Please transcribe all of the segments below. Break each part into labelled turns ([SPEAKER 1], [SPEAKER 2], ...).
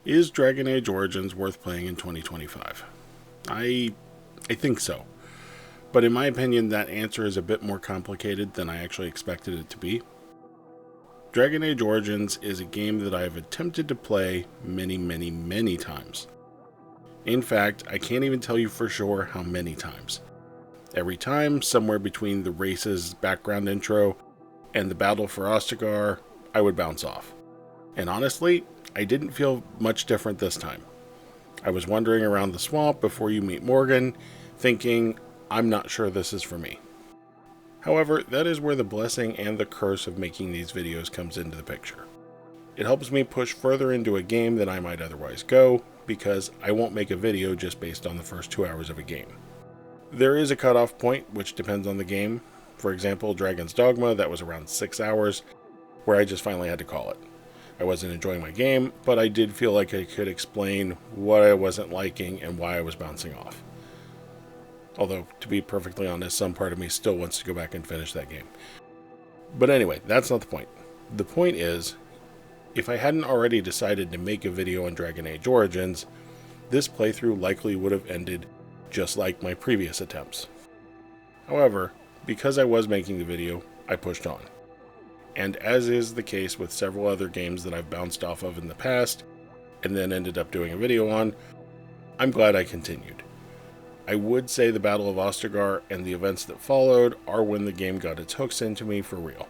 [SPEAKER 1] Is Dragon Age Origins worth playing in 2025? I think so. But in my opinion, that answer is a bit more complicated than I actually expected it to be. Dragon Age Origins is a game that I have attempted to play many times. In fact, I can't even tell you for sure how many times. Every time, somewhere between the race's background intro and the battle for Ostagar, I would bounce off. And honestly, I didn't feel much different this time. I was wandering around the swamp before you meet Morgan, thinking, I'm not sure this is for me. However, that is where the blessing and the curse of making these videos comes into the picture. It helps me push further into a game than I might otherwise go, because I won't make a video just based on the first 2 hours of a game. There is a cutoff point, which depends on the game. For example, Dragon's Dogma, that was around 6 hours, where I just finally had to call it. I wasn't enjoying my game, but I did feel like I could explain what I wasn't liking and why I was bouncing off. Although, to be perfectly honest, some part of me still wants to go back and finish that game. But anyway, that's not the point. The point is, if I hadn't already decided to make a video on Dragon Age Origins, this playthrough likely would have ended just like my previous attempts. However, because I was making the video, I pushed on. And as is the case with several other games that I've bounced off of in the past, and then ended up doing a video on, I'm glad I continued. I would say the Battle of Ostagar and the events that followed are when the game got its hooks into me for real.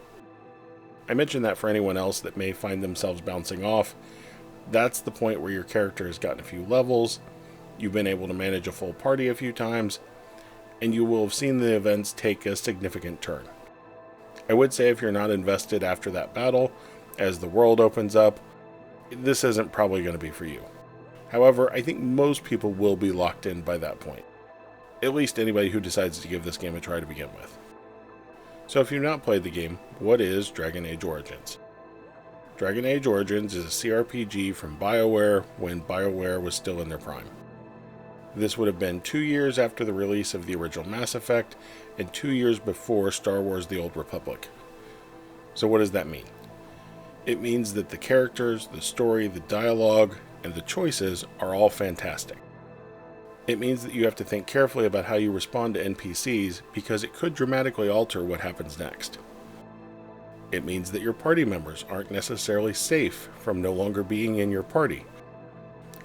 [SPEAKER 1] I mention that for anyone else that may find themselves bouncing off. That's the point where your character has gotten a few levels, you've been able to manage a full party a few times, and you will have seen the events take a significant turn. I would say if you're not invested after that battle, as the world opens up, this isn't probably going to be for you. However, I think most people will be locked in by that point. At least anybody who decides to give this game a try to begin with. So if you've not played the game, what is Dragon Age Origins? Dragon Age Origins is a CRPG from Bioware when Bioware was still in their prime. This would have been 2 years after the release of the original Mass Effect, and 2 years before Star Wars: The Old Republic. So what does that mean? It means that the characters, the story, the dialogue, and the choices are all fantastic. It means that you have to think carefully about how you respond to NPCs because it could dramatically alter what happens next. It means that your party members aren't necessarily safe from no longer being in your party.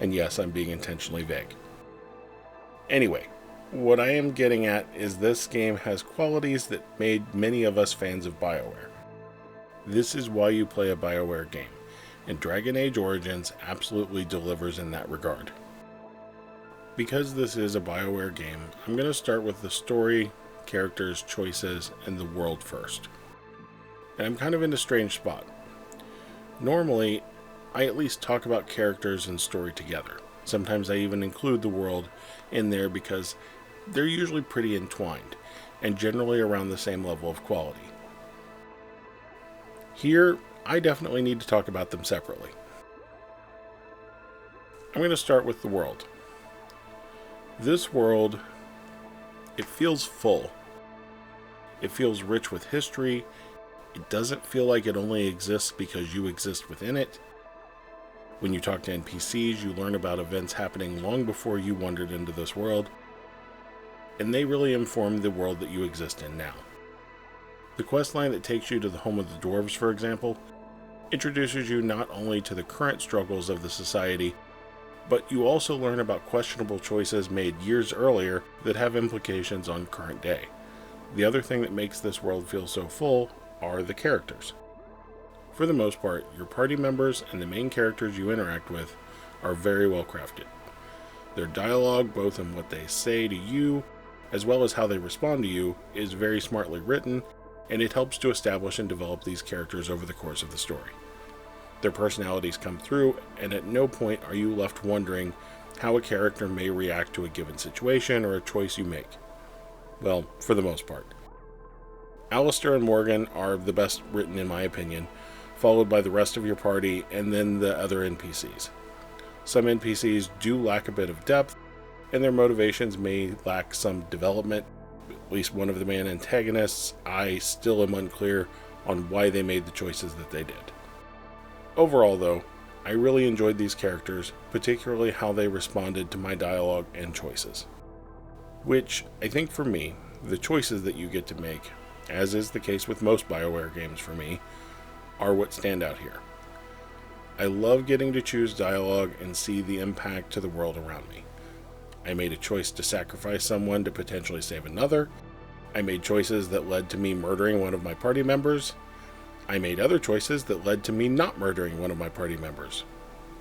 [SPEAKER 1] And yes, I'm being intentionally vague. Anyway, what I am getting at is this game has qualities that made many of us fans of Bioware. This is why you play a Bioware game, and Dragon Age Origins absolutely delivers in that regard. Because this is a Bioware game, I'm going to start with the story, characters, choices, and the world first. And I'm kind of in a strange spot. Normally, I at least talk about characters and story together. Sometimes I even include the world in there because they're usually pretty entwined and generally around the same level of quality. Here, I definitely need to talk about them separately. I'm going to start with the world. This world, it feels full. It feels rich with history. It doesn't feel like it only exists because you exist within it. When you talk to NPCs, you learn about events happening long before you wandered into this world, and they really inform the world that you exist in now. The questline that takes you to the home of the dwarves, for example, introduces you not only to the current struggles of the society, but you also learn about questionable choices made years earlier that have implications on current day. The other thing that makes this world feel so full are the characters. For the most part, your party members and the main characters you interact with are very well crafted. Their dialogue, both in what they say to you, as well as how they respond to you, is very smartly written, and it helps to establish and develop these characters over the course of the story. Their personalities come through, and at no point are you left wondering how a character may react to a given situation or a choice you make. Well, for the most part. Alistair and Morgan are the best written in my opinion, followed by the rest of your party and then the other NPCs. Some NPCs do lack a bit of depth, and their motivations may lack some development. At least one of the main antagonists, I still am unclear on why they made the choices that they did. Overall though, I really enjoyed these characters, particularly how they responded to my dialogue and choices. Which, I think for me, the choices that you get to make, as is the case with most Bioware games for me, are what stand out here. I love getting to choose dialogue and see the impact to the world around me. I made a choice to sacrifice someone to potentially save another. I made choices that led to me murdering one of my party members. I made other choices that led to me not murdering one of my party members,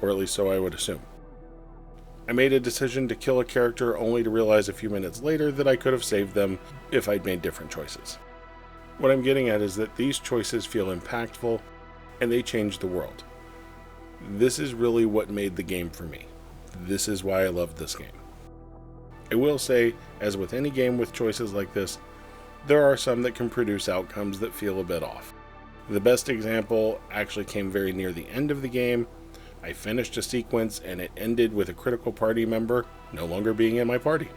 [SPEAKER 1] or at least so I would assume. I made a decision to kill a character only to realize a few minutes later that I could have saved them if I'd made different choices. What I'm getting at is that these choices feel impactful and they change the world. This is really what made the game for me. This is why I love this game. I will say, as with any game with choices like this, there are some that can produce outcomes that feel a bit off. The best example actually came very near the end of the game. I finished a sequence and it ended with a critical party member no longer being in my party.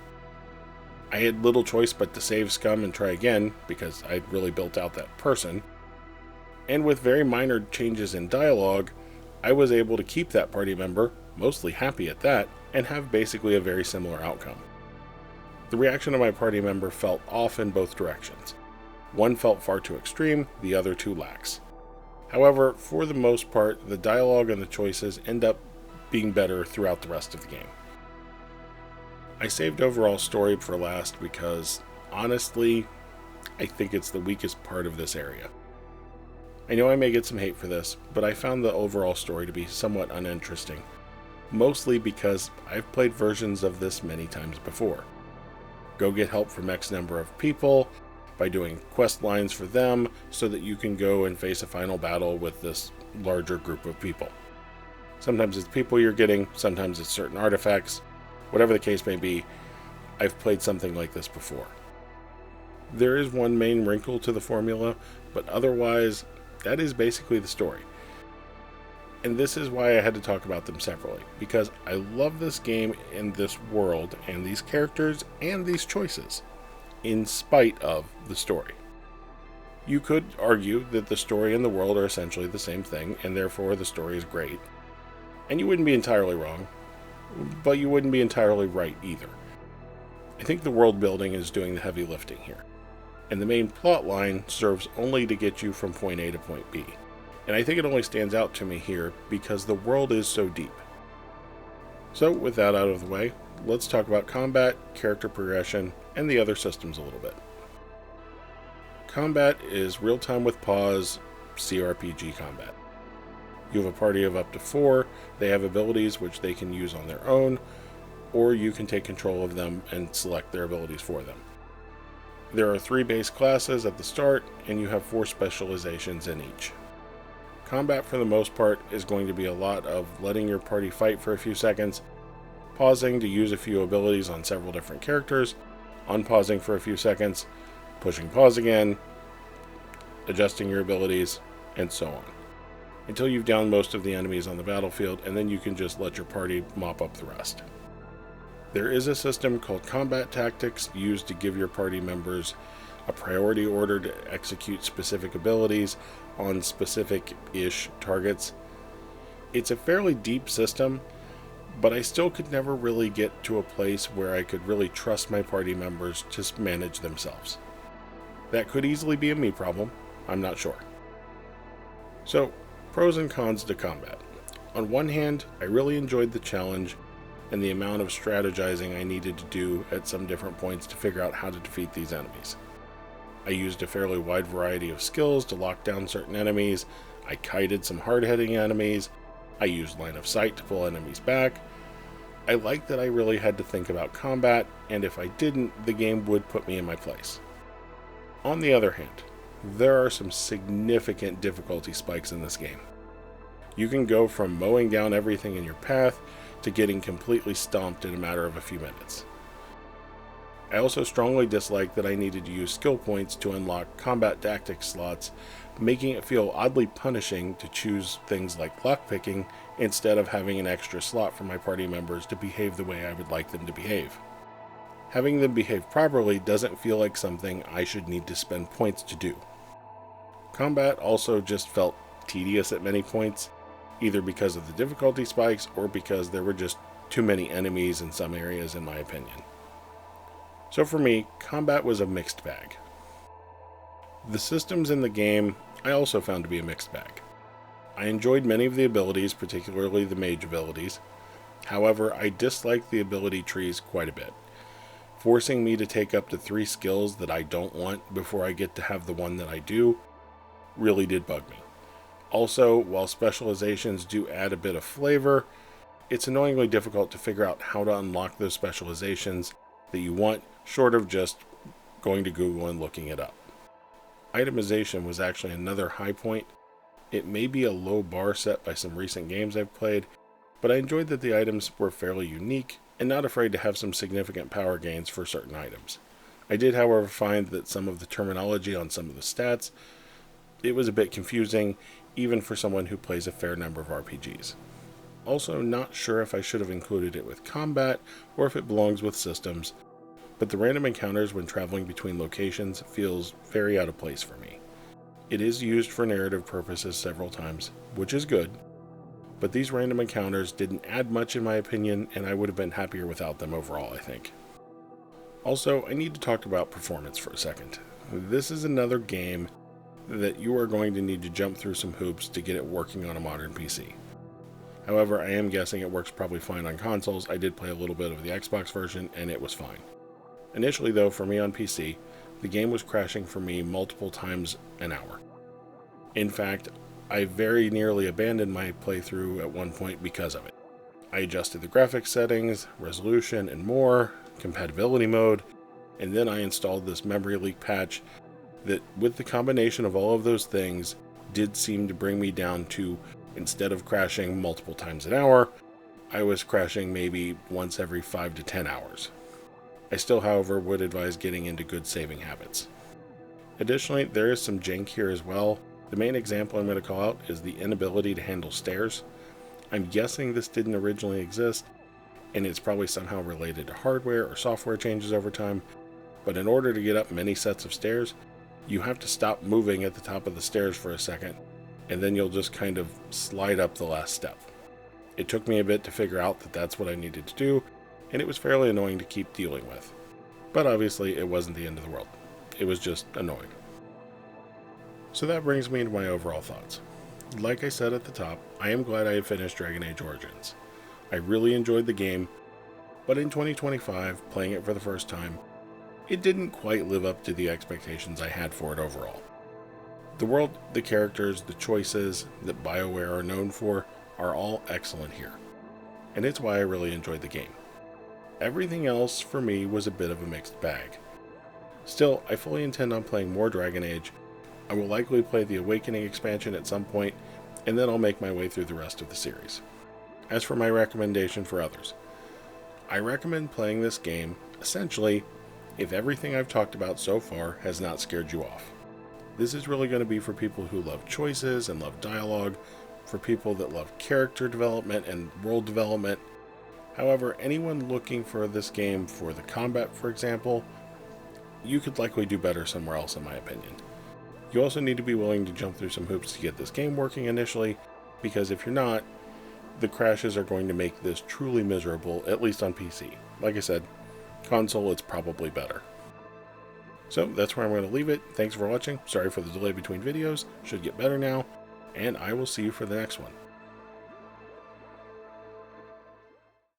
[SPEAKER 1] I had little choice but to save scum and try again because I'd really built out that person. And with very minor changes in dialogue, I was able to keep that party member, mostly happy at that, and have basically a very similar outcome. The reaction of my party member felt off in both directions. One felt far too extreme, the other too lax. However, for the most part, the dialogue and the choices end up being better throughout the rest of the game. I saved overall story for last because, honestly, I think it's the weakest part of this area. I know I may get some hate for this, but I found the overall story to be somewhat uninteresting, mostly because I've played versions of this many times before. Go get help from X number of people by doing quest lines for them so that you can go and face a final battle with this larger group of people. Sometimes it's people you're getting, sometimes it's certain artifacts. Whatever the case may be, I've played something like this before. There is one main wrinkle to the formula, but otherwise, that is basically the story. And this is why I had to talk about them separately, because I love this game and this world and these characters and these choices, in spite of the story. You could argue that the story and the world are essentially the same thing, and therefore the story is great. And you wouldn't be entirely wrong, but you wouldn't be entirely right either. I think the world building is doing the heavy lifting here, and the main plot line serves only to get you from point A to point B. And I think it only stands out to me here because the world is so deep. So with that out of the way, let's talk about combat, character progression, and the other systems a little bit. Combat is real-time with pause, CRPG combat. You have a party of up to 4, they have abilities which they can use on their own, or you can take control of them and select their abilities for them. There are 3 base classes at the start, and you have 4 specializations in each. Combat for the most part is going to be a lot of letting your party fight for a few seconds, pausing to use a few abilities on several different characters, unpausing for a few seconds, pushing pause again, adjusting your abilities, and so on, until you've downed most of the enemies on the battlefield, and then you can just let your party mop up the rest. There is a system called combat tactics used to give your party members a priority order to execute specific abilities on specific-ish targets. It's a fairly deep system, but I still could never really get to a place where I could really trust my party members to manage themselves. That could easily be a me problem, I'm not sure. So, pros and cons to combat. On one hand, I really enjoyed the challenge and the amount of strategizing I needed to do at some different points to figure out how to defeat these enemies. I used a fairly wide variety of skills to lock down certain enemies, I kited some hard-hitting enemies, I used line of sight to pull enemies back. I liked that I really had to think about combat, and if I didn't, the game would put me in my place. On the other hand, there are some significant difficulty spikes in this game. You can go from mowing down everything in your path to getting completely stomped in a matter of a few minutes. I also strongly dislike that I needed to use skill points to unlock combat tactics slots, making it feel oddly punishing to choose things like lockpicking instead of having an extra slot for my party members to behave the way I would like them to behave. Having them behave properly doesn't feel like something I should need to spend points to do. Combat also just felt tedious at many points. either because of the difficulty spikes or because there were just too many enemies in some areas, in my opinion. So for me, combat was a mixed bag. The systems in the game I also found to be a mixed bag. I enjoyed many of the abilities, particularly the mage abilities. However, I disliked the ability trees quite a bit. Forcing me to take up to 3 skills that I don't want before I get to have the one that I do really did bug me. Also, while specializations do add a bit of flavor, it's annoyingly difficult to figure out how to unlock those specializations that you want, short of just going to Google and looking it up. Itemization was actually another high point. It may be a low bar set by some recent games I've played, but I enjoyed that the items were fairly unique and not afraid to have some significant power gains for certain items. I did, however, find that some of the terminology on some of the stats, it was a bit confusing, even for someone who plays a fair number of RPGs. Also, not sure if I should have included it with combat or if it belongs with systems, but the random encounters when traveling between locations feels very out of place for me. It is used for narrative purposes several times, which is good, but these random encounters didn't add much in my opinion, and I would have been happier without them overall, I think. Also, I need to talk about performance for a second. This is another game that you are going to need to jump through some hoops to get it working on a modern PC. However, I am guessing it works probably fine on consoles. I did play a little bit of the Xbox version, and it was fine. Initially, though, for me on PC, the game was crashing for me multiple times an hour. In fact, I very nearly abandoned my playthrough at one point because of it. I adjusted the graphics settings, resolution, and more, compatibility mode, and then I installed this memory leak patch that, with the combination of all of those things, did seem to bring me down to, instead of crashing multiple times an hour, I was crashing maybe once every 5 to 10 hours. I still, however, would advise getting into good saving habits. Additionally, there is some jank here as well. The main example I'm going to call out is the inability to handle stairs. I'm guessing this didn't originally exist, and it's probably somehow related to hardware or software changes over time, but in order to get up many sets of stairs, you have to stop moving at the top of the stairs for a second, and then you'll just kind of slide up the last step. It took me a bit to figure out that that's what I needed to do, and it was fairly annoying to keep dealing with. But obviously, it wasn't the end of the world. It was just annoying. So that brings me to my overall thoughts. Like I said at the top, I am glad I have finished Dragon Age Origins. I really enjoyed the game, but in 2025, playing it for the first time, it didn't quite live up to the expectations I had for it overall. The world, the characters, the choices that Bioware are known for are all excellent here, and it's why I really enjoyed the game. Everything else for me was a bit of a mixed bag. Still, I fully intend on playing more Dragon Age. I will likely play the Awakening expansion at some point, and then I'll make my way through the rest of the series. As for my recommendation for others, I recommend playing this game, essentially, if everything I've talked about so far has not scared you off. This is really going to be for people who love choices and love dialogue, for people that love character development and world development. However, anyone looking for this game for the combat, for example, you could likely do better somewhere else in my opinion. You also need to be willing to jump through some hoops to get this game working initially, because if you're not, the crashes are going to make this truly miserable, at least on PC. Like I said, console it's probably better. So that's where I'm going to leave it. Thanks for watching. Sorry for the delay between videos. Should get better now. And I will see you for the next one.